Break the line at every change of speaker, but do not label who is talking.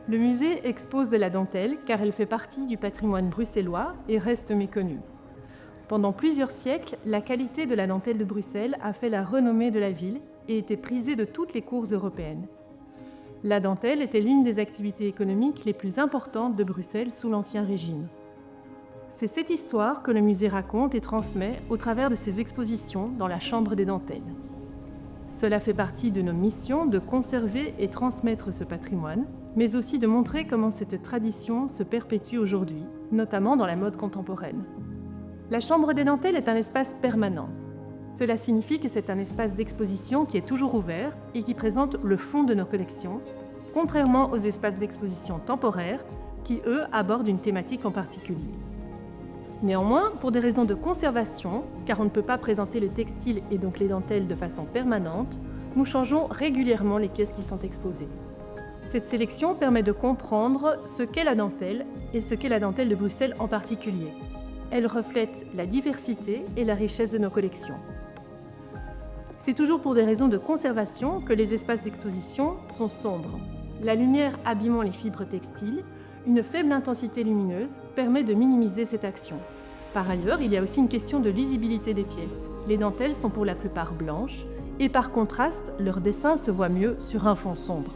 Le musée expose de la dentelle car elle fait partie du patrimoine bruxellois et reste méconnue. Pendant plusieurs siècles, la qualité de la dentelle de Bruxelles a fait la renommée de la ville et était prisée de toutes les cours européennes. La dentelle était l'une des activités économiques les plus importantes de Bruxelles sous l'Ancien Régime. C'est cette histoire que le musée raconte et transmet au travers de ses expositions dans la Chambre des dentelles. Cela fait partie de nos missions de conserver et transmettre ce patrimoine, mais aussi de montrer comment cette tradition se perpétue aujourd'hui, notamment dans la mode contemporaine. La Chambre des dentelles est un espace permanent. Cela signifie que c'est un espace d'exposition qui est toujours ouvert et qui présente le fond de nos collections, contrairement aux espaces d'exposition temporaires qui, eux, abordent une thématique en particulier. Néanmoins, pour des raisons de conservation, car on ne peut pas présenter le textile et donc les dentelles de façon permanente, nous changeons régulièrement les pièces qui sont exposées. Cette sélection permet de comprendre ce qu'est la dentelle et ce qu'est la dentelle de Bruxelles en particulier. Elle reflète la diversité et la richesse de nos collections. C'est toujours pour des raisons de conservation que les espaces d'exposition sont sombres. La lumière abîmant les fibres textiles, une faible intensité lumineuse permet de minimiser cette action. Par ailleurs, il y a aussi une question de lisibilité des pièces. Les dentelles sont pour la plupart blanches et par contraste, leur dessin se voit mieux sur un fond sombre.